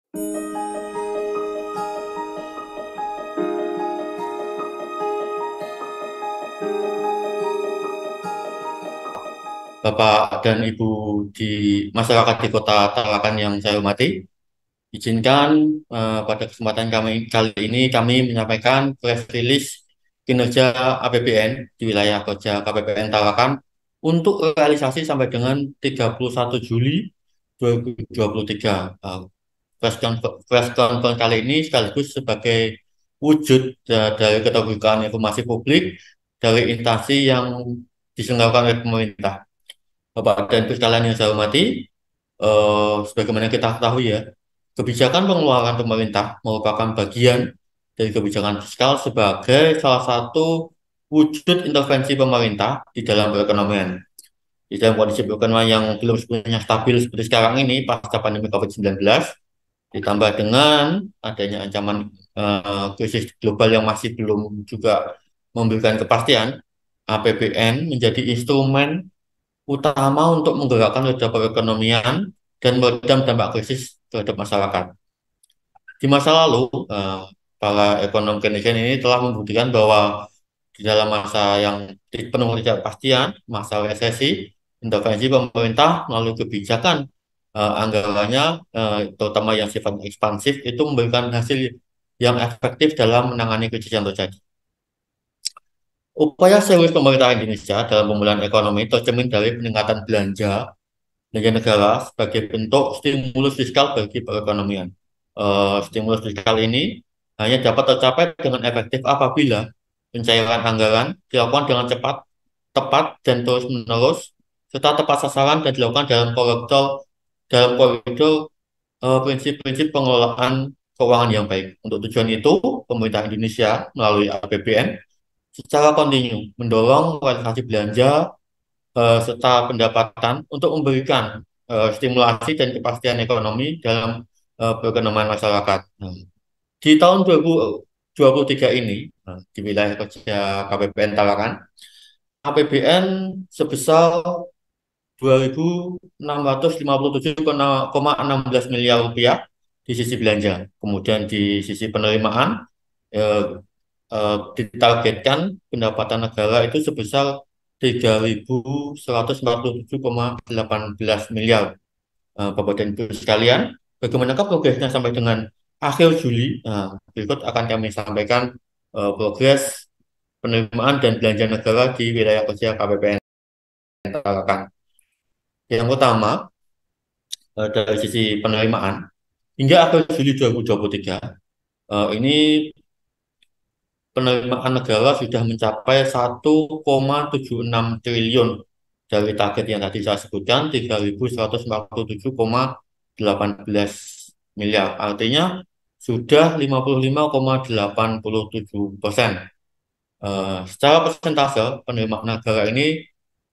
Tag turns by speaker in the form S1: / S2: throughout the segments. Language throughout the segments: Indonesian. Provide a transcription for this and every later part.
S1: Bapak dan Ibu di masyarakat di Kota Tarakan yang saya hormati, izinkan pada kesempatan kami kali ini kami menyampaikan press release kinerja APBN di wilayah kerja KPPN Tarakan untuk realisasi sampai dengan 31 Juli 2023. Press conference kali ini sekaligus sebagai wujud dari keterbukaan informasi publik dari instansi yang diselenggarakan oleh pemerintah. Bapak dan Ibu sekalian yang saya hormati, sebagaimana kita ketahui ya, kebijakan pengeluaran pemerintah merupakan bagian dari kebijakan fiskal sebagai salah satu wujud intervensi pemerintah di dalam perekonomian. Di dalam kondisi perekonomian yang belum sepenuhnya stabil seperti sekarang ini pasca pandemi COVID-19, ditambah dengan adanya ancaman krisis global yang masih belum juga memberikan kepastian, APBN menjadi instrumen utama untuk menggerakkan roda perekonomian dan meredam dampak krisis terhadap masyarakat. Di masa lalu, para ekonom keynesian ini telah membuktikan bahwa di dalam masa yang penuh ketidakpastian, masa resesi, intervensi pemerintah melalui kebijakan anggarannya, terutama yang sifatnya ekspansif, itu memberikan hasil yang efektif dalam menangani krisis yang terjadi. Upaya serius pemerintah Indonesia dalam pemulihan ekonomi tercermin dari peningkatan belanja negara sebagai bentuk stimulus fiskal bagi perekonomian. Stimulus fiskal ini hanya dapat tercapai dengan efektif apabila pencairan anggaran dilakukan dengan cepat, tepat, dan terus-menerus, serta tepat sasaran dan dilakukan dalam koridor prinsip-prinsip pengelolaan keuangan yang baik. Untuk tujuan itu, pemerintah Indonesia melalui APBN secara kontinu mendorong realisasi belanja serta pendapatan untuk memberikan stimulasi dan kepastian ekonomi dalam perekonomian masyarakat. Nah, di tahun 2023 ini, di wilayah kerja KPPN Tarakan, APBN sebesar 2.657,16 miliar rupiah di sisi belanja. Kemudian di sisi penerimaan, eh, ditargetkan pendapatan negara itu sebesar 3.147,18 miliar. Bapak dan Ibu sekalian, bagaimanakah progresnya sampai dengan akhir Juli? Berikut akan kami sampaikan progres penerimaan dan belanja negara di wilayah kerja KPPN Tarakan. Yang pertama, dari sisi penerimaan, hingga akhir Juli 2023, ini penerimaan negara sudah mencapai 1,76 triliun dari target yang tadi saya sebutkan 3.147,18 miliar. Artinya sudah 55,87%. Secara persentase penerimaan negara ini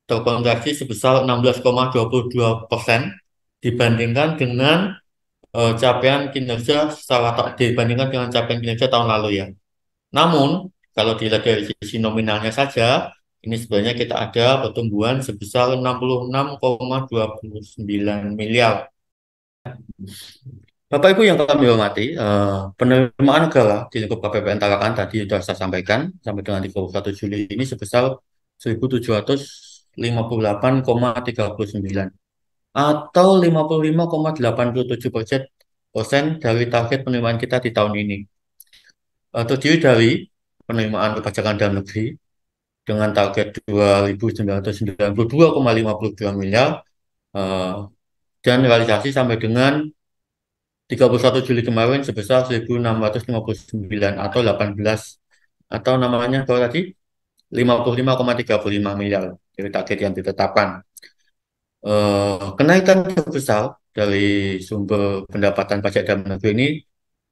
S1: terkontraksi sebesar 16,22% dibandingkan dengan capaian kinerja dibandingkan dengan capaian kinerja tahun lalu ya. Namun, kalau dilihat dari sisi nominalnya saja, ini sebenarnya kita ada pertumbuhan sebesar 66,29 miliar. Bapak Ibu yang kami hormati, penerimaan negara di lingkup KPPN Tarakan tadi sudah saya sampaikan sampai dengan 31 Juli ini sebesar 1.758,39 atau 55,87% dari target penerimaan kita di tahun ini. Terdiri dari penerimaan perpajakan dalam negeri dengan target 2.992,52 miliar eh, dan realisasi sampai dengan 31 Juli kemarin sebesar 1.659 atau 18 atau namanya kalau tadi 55,35 miliar dari target yang ditetapkan. Kenaikan terbesar dari sumber pendapatan pajak dalam negeri ini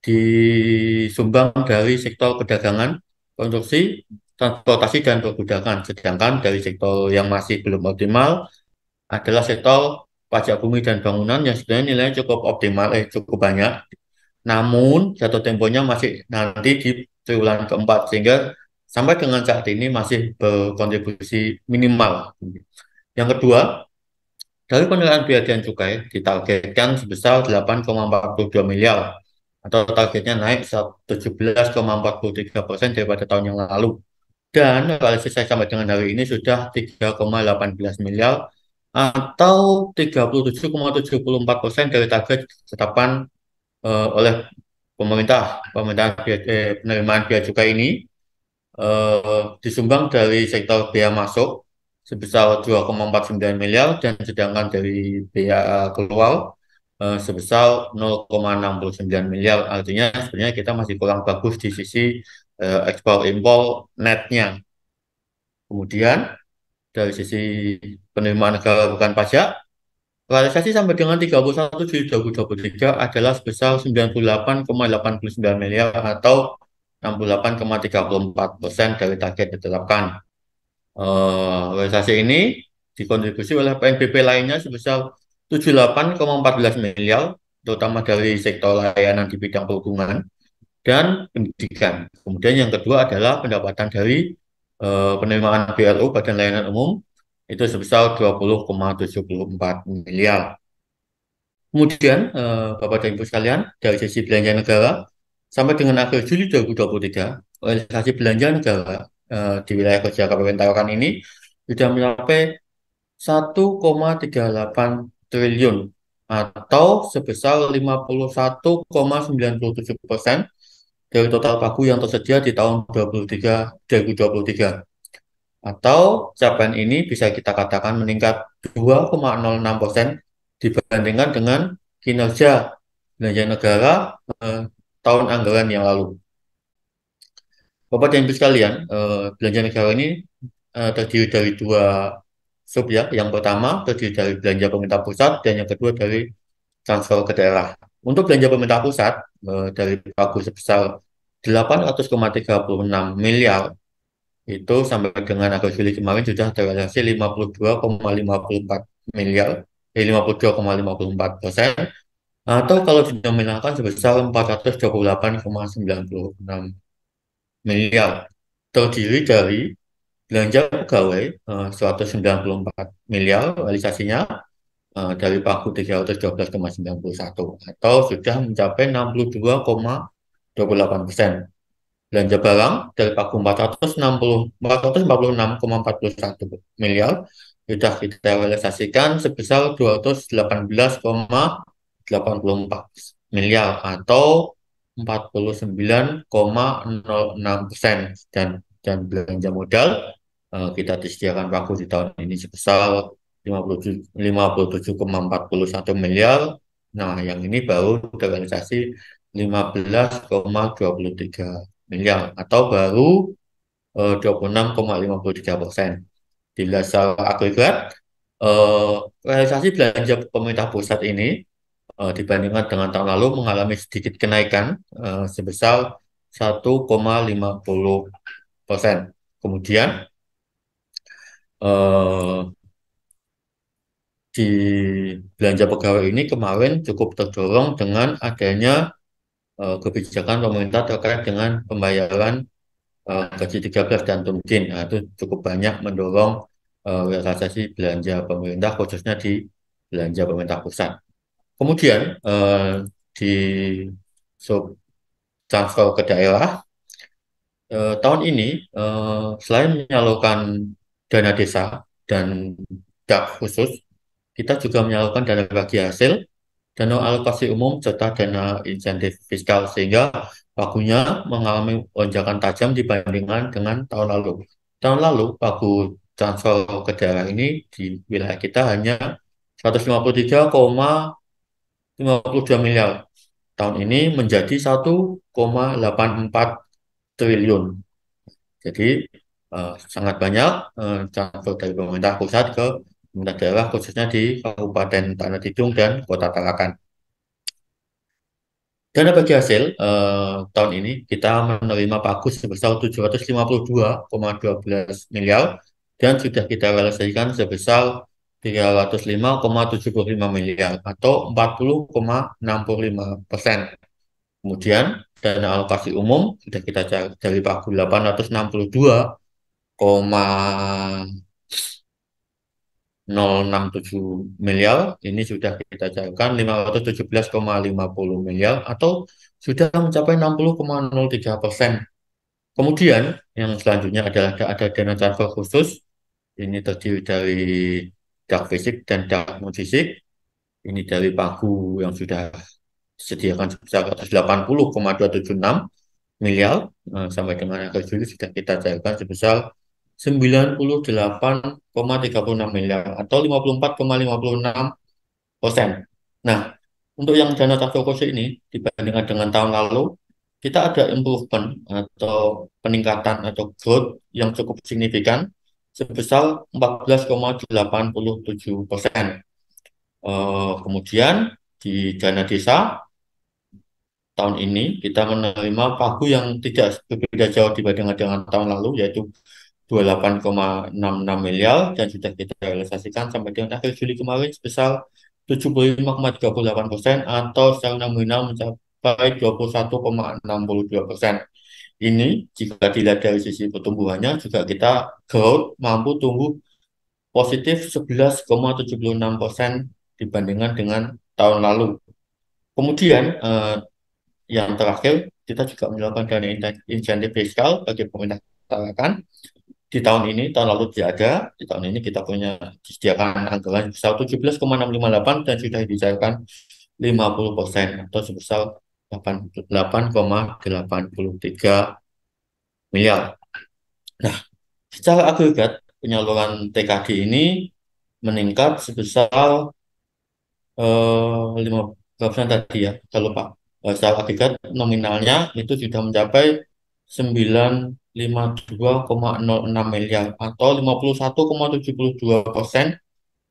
S1: disumbang dari sektor perdagangan, konstruksi, transportasi, dan perbudakan. Sedangkan dari sektor yang masih belum optimal adalah sektor pajak bumi dan bangunan yang sebenarnya nilainya cukup optimal, cukup banyak. Namun jatuh temponya masih nanti di triwulan keempat, sehingga sampai dengan saat ini masih berkontribusi minimal. Yang kedua, Dari penerimaan bea dan cukai ditargetkan sebesar 8,42 miliar atau targetnya naik 17,43% daripada tahun yang lalu. Dan realisasi saya sampai dengan hari ini sudah 3,18 miliar atau 37,74% dari target ditetapkan oleh pemerintahan penerimaan bea cukai ini disumbang dari sektor bea masuk sebesar 2,49 miliar dan sedangkan dari bea keluar sebesar 0,69 miliar. Artinya sebenarnya kita masih kurang bagus di sisi ekspor impor netnya. Kemudian dari sisi penerimaan negara bukan pajak, realisasi sampai dengan 31 Juli 2023 adalah sebesar 98,89 miliar atau 68,34% dari target ditetapkan. Realisasi ini dikontribusi oleh PNBP lainnya sebesar 78,14 miliar, terutama dari sektor layanan di bidang perhubungan dan pendidikan. Kemudian yang kedua adalah pendapatan dari penerimaan BLU Badan Layanan Umum itu sebesar 20,74 miliar. Kemudian Bapak dan Ibu sekalian, dari sisi belanja negara sampai dengan akhir Juli 2023, realisasi belanja negara di wilayah kerja Kabupaten Tarakan ini sudah mencapai 1,38 triliun atau sebesar 51,97% dari total pagu yang tersedia di tahun 2023. Atau capaian ini bisa kita katakan meningkat 2,06% dibandingkan dengan kinerja belanja negara eh, tahun anggaran yang lalu. Bapak dan Ibu sekalian, belanja negara ini terdiri dari dua sub ya. Yang pertama terdiri dari belanja pemerintah pusat dan yang kedua dari transfer ke daerah. Untuk belanja pemerintah pusat dari pagu sebesar 800,36 miliar itu sampai dengan akhir Juli kemarin sudah terrealisasi 52,54 miliar, 52,54%, atau kalau dinominalkan sebesar 428,96 miliar, terdiri dari belanja pegawai 194 miliar realisasinya dari pagu 312,91 atau sudah mencapai 62,28%. Belanja barang dari pagu 446,41 miliar sudah kita realisasikan sebesar 218,84 miliar atau 49,06%, dan belanja modal kita disediakan pagu di tahun ini sebesar 57,41 miliar. Nah, yang ini baru terrealisasi 15,23 miliar atau baru 26,53%. Bila secara agregat, eh, realisasi belanja pemerintah pusat ini dibandingkan dengan tahun lalu mengalami sedikit kenaikan sebesar 1,50%. Kemudian eh, di belanja pegawai ini kemarin cukup terdorong dengan adanya kebijakan pemerintah terkait dengan pembayaran gaji 13 dan Tumkin. Nah, itu cukup banyak mendorong realisasi belanja pemerintah khususnya di belanja pemerintah pusat. Kemudian di sub transfer ke daerah tahun ini selain menyalurkan dana desa dan DAP khusus, kita juga menyalurkan dana bagi hasil, dana alokasi umum serta dana insentif fiskal sehingga pagunya mengalami lonjakan tajam dibandingkan dengan tahun lalu. Tahun lalu pagu transfer ke daerah ini di wilayah kita hanya 153,52 miliar. Tahun ini menjadi 1,84 triliun. Jadi sangat banyak transfer dari pemerintah pusat ke pemerintah daerah khususnya di Kabupaten Tanah Tidung dan Kota Tarakan. Dana bagi hasil tahun ini kita menerima pagu sebesar 752,12 miliar dan sudah kita realisasikan sebesar 305,75 miliar atau 40,65%. Kemudian dana alokasi umum sudah kita cari dari pagu 862,5 0,067 miliar, ini sudah kita cairkan 517,50 miliar atau sudah mencapai 60,03%. Kemudian yang selanjutnya adalah ada dana transfer khusus. Ini terdiri dari dak fisik dan dak non fisik. Ini dari pagu yang sudah disediakan sebesar 180,276 miliar, sampai dengan akhir Juli sudah kita cairkan sebesar 98,36 miliar atau 54,56%. Nah, untuk yang dana tato khusus ini dibandingkan dengan tahun lalu, kita ada improvement atau peningkatan atau growth yang cukup signifikan sebesar 14,87%. Kemudian di dana desa tahun ini kita menerima pagu yang tidak berbeda jauh dibandingkan dengan tahun lalu, yaitu 28,66 miliar, dan sudah kita realisasikan sampai dengan akhir Juli kemarin sebesar 75,38% atau secara nominal mencapai 21,62%. Ini jika dilihat dari sisi pertumbuhannya juga kita growth mampu tumbuh positif 11,76% dibandingkan dengan tahun lalu. Kemudian yang terakhir, kita juga melakukan dana insentif fiskal bagi pemerintah Tarakan. Di tahun ini, tahun lalu tidak ada. Di tahun ini kita punya disediakan anggaran sebesar 17,658 dan sudah dicairkan 50% atau sebesar 88,83 miliar. Nah, secara agregat penyaluran TKD ini meningkat sebesar 15% tadi ya, saya lupa. Secara agregat nominalnya itu sudah mencapai 952,06 miliar atau 51,72%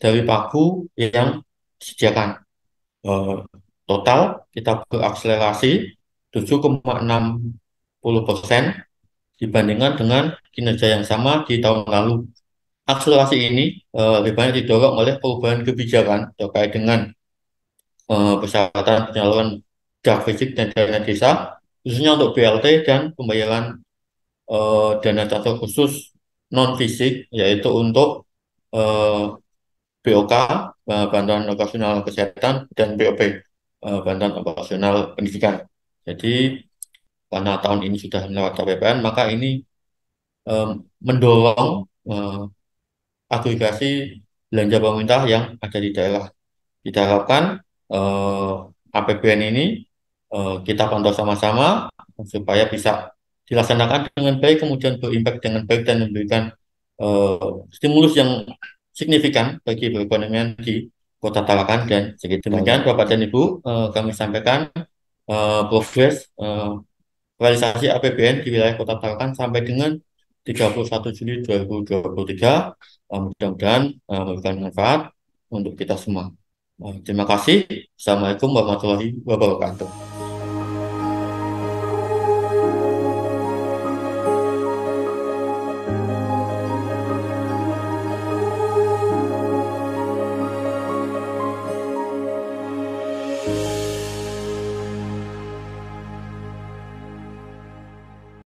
S1: dari pagu yang disediakan. Eh, Total kita berakselerasi 7,60% dibandingkan dengan kinerja yang sama di tahun lalu. Akselerasi ini lebih banyak didorong oleh perubahan kebijakan terkait dengan persyaratan penyaluran dak fisik dan dana desa, khususnya untuk BLT dan pembayaran dana transfer khusus non fisik, yaitu untuk eh, BOK, bantuan operasional kesehatan, dan BOP, bantuan operasional pendidikan. Jadi karena tahun ini sudah melewati PPN, maka ini eh, mendorong agregasi belanja pemerintah yang ada di daerah. Kita harapkan APBN ini kita pantau sama-sama supaya bisa dilaksanakan dengan baik, kemudian berimpact dengan baik dan memberikan stimulus yang signifikan bagi perekonomian di Kota Tarakan dan sekitar. Demikian Bapak dan Ibu, kami sampaikan progres realisasi APBN di wilayah Kota Tarakan sampai dengan 31 Juli 2023. Mudah-mudahan memberikan manfaat untuk kita semua. Terima kasih. Assalamualaikum warahmatullahi wabarakatuh.